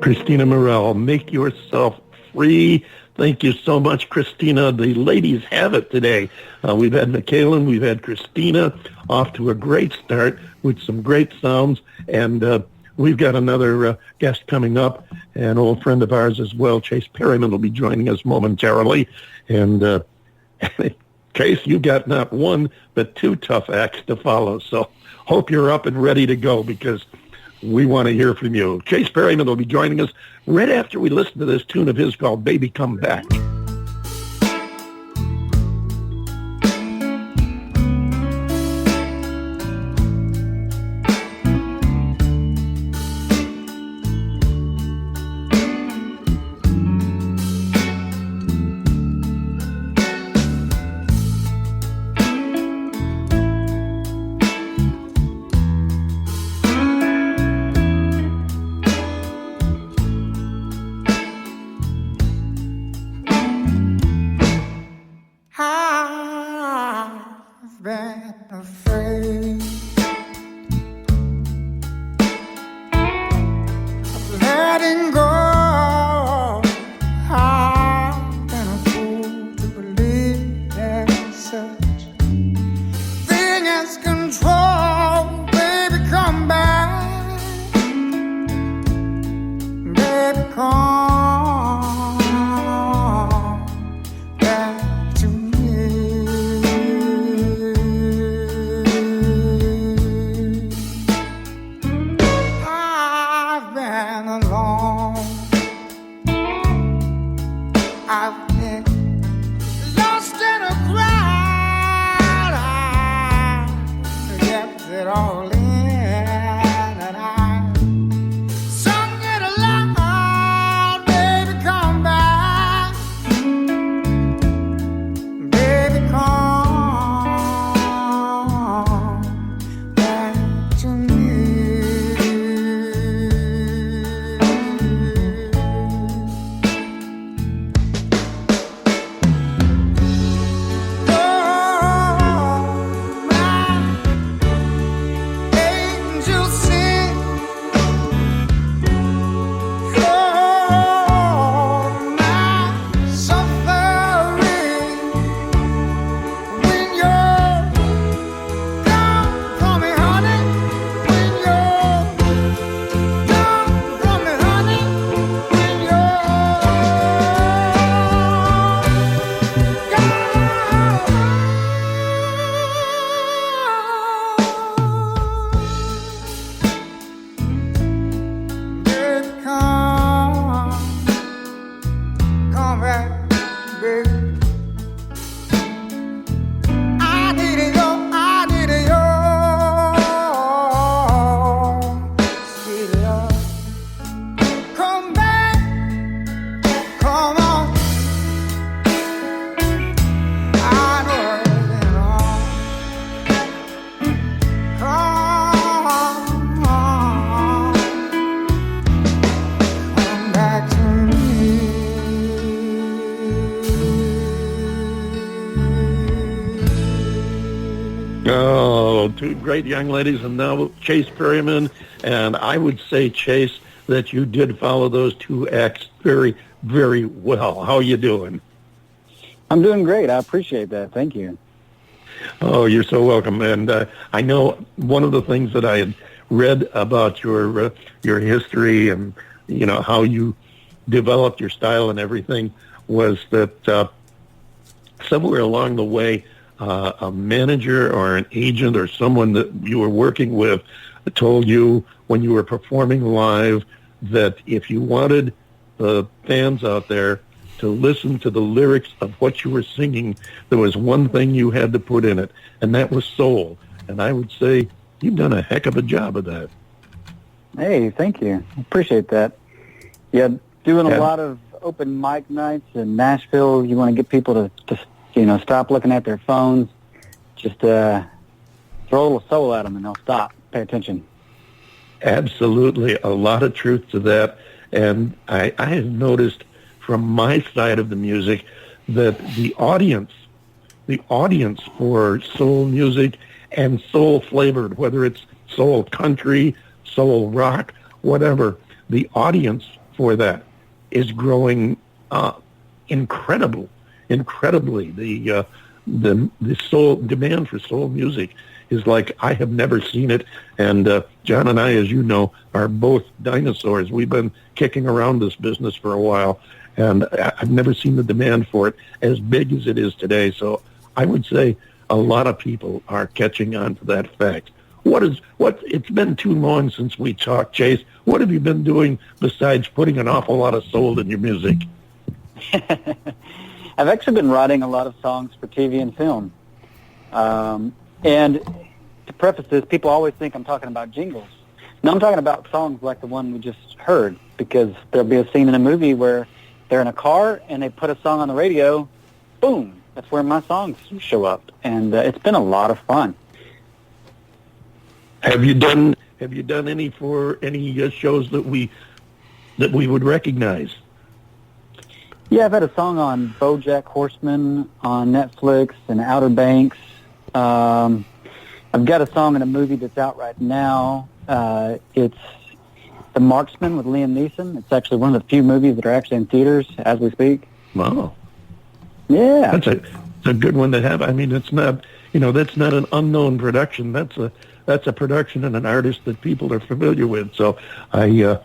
Kristina Murrell, Make Yourself Free. Thank you so much, Kristina. The ladies have it today. We've had Mikalyn, we've had Kristina, off to a great start with some great sounds, and we've got another guest coming up, an old friend of ours as well. Chase Perryman will be joining us momentarily, and Chase, you got not one but two tough acts to follow, so hope you're up and ready to go, because we want to hear from you. Chase Perryman will be joining us right after we listen to this tune of his called Baby Come Back. Two great young ladies, and now Chase Perryman. And I would say, Chase, that you did follow those two acts very, very well. How are you doing? I'm doing great. I appreciate that. Thank you. Oh, you're so welcome. And I know one of the things that I had read about your history and, you know, how you developed your style and everything was that somewhere along the way, a manager or an agent or someone that you were working with told you when you were performing live that if you wanted the fans out there to listen to the lyrics of what you were singing, there was one thing you had to put in it, and that was soul. And I would say you've done a heck of a job of that. Hey, thank you. Appreciate that. Yeah, doing a lot of open mic nights in Nashville. You want to get people to stop looking at their phones. Just throw a little soul at them, and they'll stop. Pay attention. Absolutely. A lot of truth to that. And I have noticed from my side of the music that the audience for soul music and soul flavored, whether it's soul country, soul rock, whatever, the audience for that is growing incredibly. The soul demand for soul music is like I have never seen it. And John and I, as you know, are both dinosaurs. We've been kicking around this business for a while, and I've never seen the demand for it as big as it is today. So I would say a lot of people are catching on to that fact. It's been too long since we talked, Chase. What have you been doing besides putting an awful lot of soul in your music? I've actually been writing a lot of songs for TV and film. And to preface this, people always think I'm talking about jingles. No, I'm talking about songs like the one we just heard, because there'll be a scene in a movie where they're in a car and they put a song on the radio. Boom. That's where my songs show up. And it's been a lot of fun. Have you done any for any shows that we would recognize? Yeah, I've had a song on BoJack Horseman on Netflix and Outer Banks. I've got a song in a movie that's out right now. It's The Marksman with Liam Neeson. It's actually one of the few movies that are actually in theaters as we speak. Wow. Yeah. That's a good one to have. I mean, it's not, that's not an unknown production. That's a production and an artist that people are familiar with. So I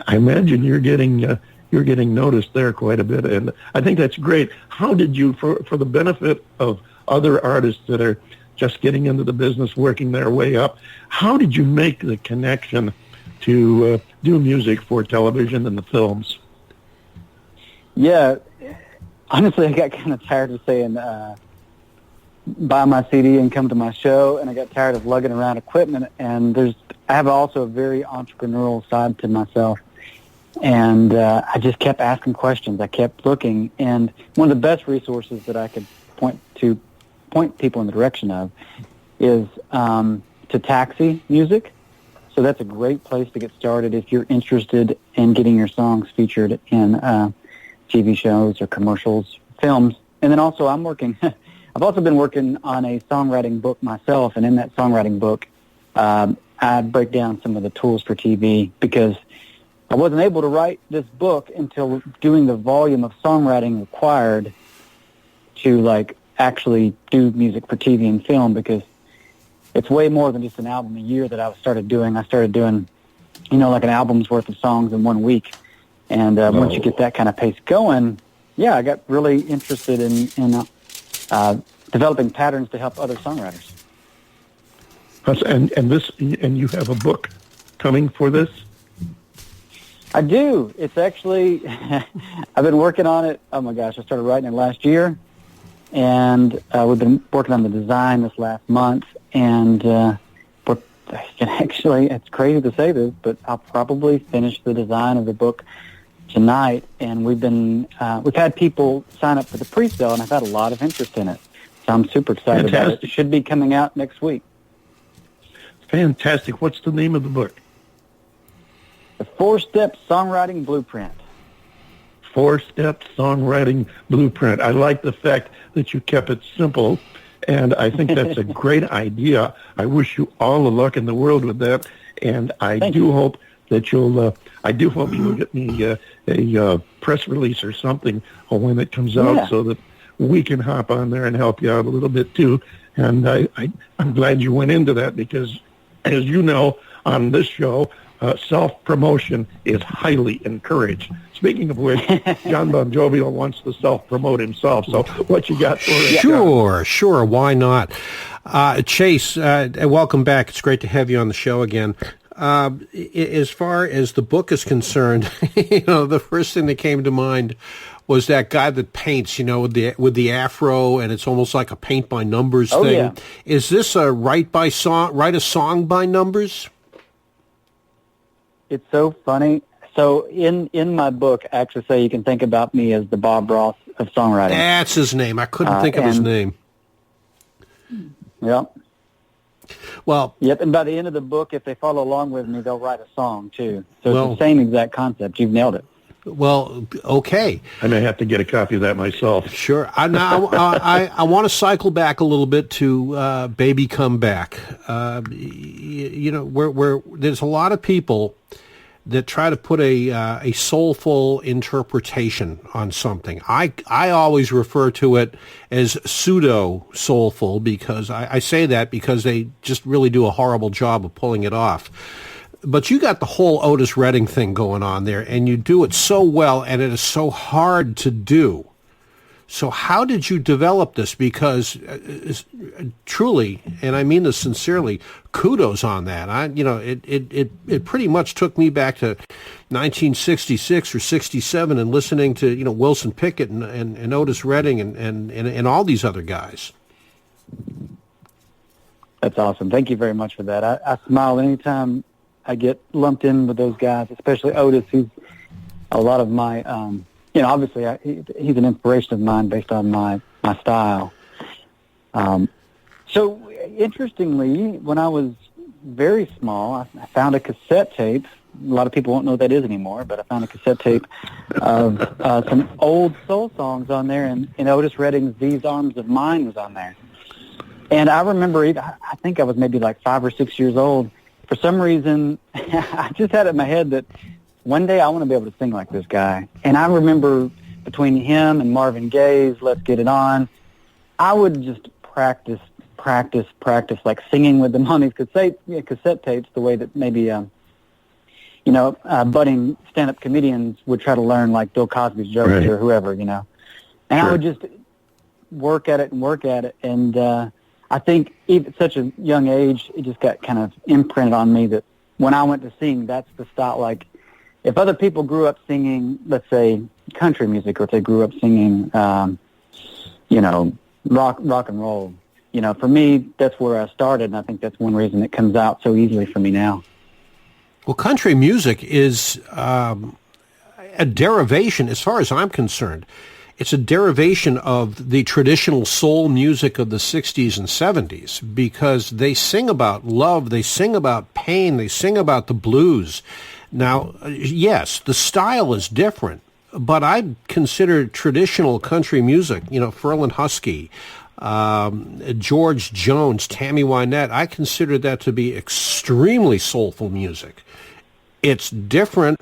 imagine you're getting noticed there quite a bit, and I think that's great. How did you, for the benefit of other artists that are just getting into the business, working their way up, how did you make the connection to do music for television and the films? Yeah, honestly, I got kind of tired of saying buy my CD and come to my show, and I got tired of lugging around equipment, and I have also a very entrepreneurial side to myself. And I just kept asking questions. I kept looking. And one of the best resources that I could point people in the direction of is to Taxi Music. So that's a great place to get started if you're interested in getting your songs featured in TV shows or commercials, films. And then also I've also been working on a songwriting book myself. And in that songwriting book, I break down some of the tools for TV, because I wasn't able to write this book until doing the volume of songwriting required to actually do music for TV and film, because it's way more than just an album a year that I started doing. I started doing, like an album's worth of songs in 1 week. And once you get that kind of pace going, yeah, I got really interested in developing patterns to help other songwriters. And you have a book coming for this? I do. It's actually, I've been working on it. Oh my gosh, I started writing it last year, and we've been working on the design this last month. And actually, it's crazy to say this, but I'll probably finish the design of the book tonight. And we've had people sign up for the pre-sale, and I've had a lot of interest in it. So I'm super excited about it. It should be coming out next week. Fantastic. What's the name of the book? The 4-Step Songwriting Blueprint. 4-Step Songwriting Blueprint. I like the fact that you kept it simple, and I think that's a great idea. I wish you all the luck in the world with that, and I do hope you'll get me a press release or something when it comes out, so that we can hop on there and help you out a little bit too. And I'm glad you went into that, because, as you know, on this show, self-promotion is highly encouraged. Speaking of which, John Bon Jovial wants to self-promote himself. So what you got for us? Sure. Why not? Chase, welcome back. It's great to have you on the show again. As far as the book is concerned, the first thing that came to mind was that guy that paints, with the afro, and it's almost like a paint by numbers thing. Yeah. Is this a write a song by numbers? It's so funny. So in my book, I actually say you can think about me as the Bob Ross of songwriting. That's his name. I couldn't think of his name. Yep. Well. Yep. And by the end of the book, if they follow along with me, they'll write a song too. So it's the same exact concept. You've nailed it. Well, okay. I may have to get a copy of that myself. Sure. I want to cycle back a little bit to Baby Come Back. Where there's a lot of people that try to put a soulful interpretation on something. I always refer to it as pseudo soulful because I say that because they just really do a horrible job of pulling it off. But you got the whole Otis Redding thing going on there, and you do it so well, and it is so hard to do. So how did you develop this? Because truly, and I mean this sincerely, kudos on that. It pretty much took me back to 1966 or 67 and listening to Wilson Pickett and Otis Redding and all these other guys. That's awesome. Thank you very much for that. I smile anytime I get lumped in with those guys, especially Otis, who's a lot of my, obviously he's an inspiration of mine based on my style. So interestingly, when I was very small, I found a cassette tape. A lot of people won't know what that is anymore, but I found a cassette tape of some old soul songs on there, and Otis Redding's These Arms of Mine was on there. And I remember, I think I was maybe like 5 or 6 years old. For some reason, I just had it in my head that one day I want to be able to sing like this guy. And I remember between him and Marvin Gaye's Let's Get It On, I would just practice, like singing with them on these cassette tapes, the way that maybe, budding stand-up comedians would try to learn like Bill Cosby's jokes or whoever, And sure. I would just work at it. And I think even at such a young age, it just got kind of imprinted on me that when I went to sing, that's the style. Like, if other people grew up singing, let's say, country music, or if they grew up singing, rock and roll, for me, that's where I started, and I think that's one reason it comes out so easily for me now. Well, country music is a derivation, as far as I'm concerned. It's a derivation of the traditional soul music of the 60s and 70s because they sing about love, they sing about pain, they sing about the blues. Now, yes, the style is different, but I consider traditional country music, Ferlin Husky, George Jones, Tammy Wynette, I consider that to be extremely soulful music. It's different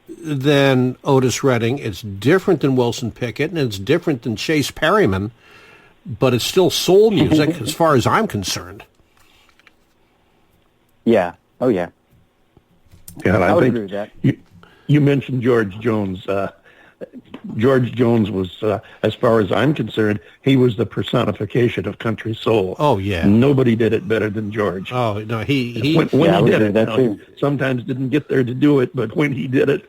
than Otis Redding, it's different than Wilson Pickett, and it's different than Chase Perryman, but it's still soul music as far as I'm concerned. Yeah. Oh, yeah. Yeah, I would agree with that. You mentioned George Jones. George Jones was, as far as I'm concerned, he was the personification of country soul. Oh, yeah. Nobody did it better than George. Oh, no, when he did it, sometimes didn't get there to do it, but when he did it,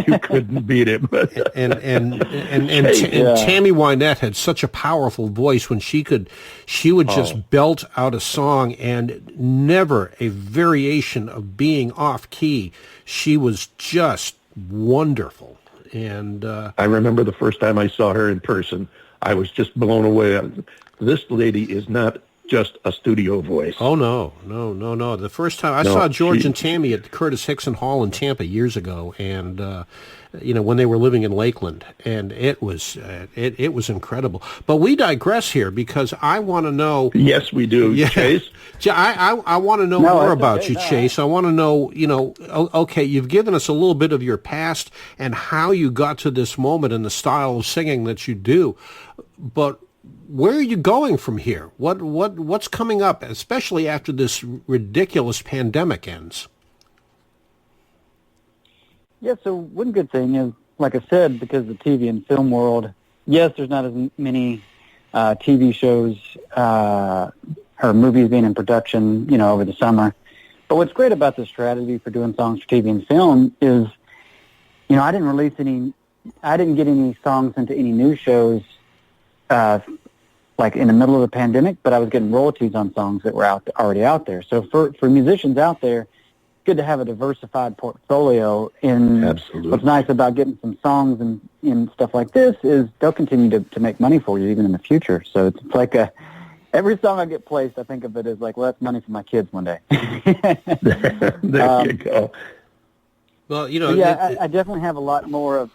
you couldn't beat him. and Tammy Wynette had such a powerful voice when she would just belt out a song and never a variation of being off key. She was just wonderful. And I remember the first time I saw her in person, I was just blown away. This lady is not just a studio voice. Oh, no. The first time I saw George and Tammy at the Curtis Hickson Hall in Tampa years ago, and when they were living in Lakeland, and it was incredible. But we digress here because I want to know. Yes, we do, Chase. I want to know more about you, Chase. I want to know, okay, you've given us a little bit of your past and how you got to this moment and the style of singing that you do, but where are you going from here? What's coming up, especially after this ridiculous pandemic ends? Yeah, so one good thing is, like I said, because of the TV and film world, yes, there's not as many TV shows or movies being in production, over the summer. But what's great about this strategy for doing songs for TV and film is, I didn't get any songs into any new shows like in the middle of the pandemic, but I was getting royalties on songs that were already out there. So for musicians out there, good to have a diversified portfolio. And Absolutely. What's nice about getting some songs and stuff like this is they'll continue to make money for you even in the future. So it's like every song I get placed, I think of it as like, well, that's money for my kids one day. There you go. Well, I definitely have a lot more of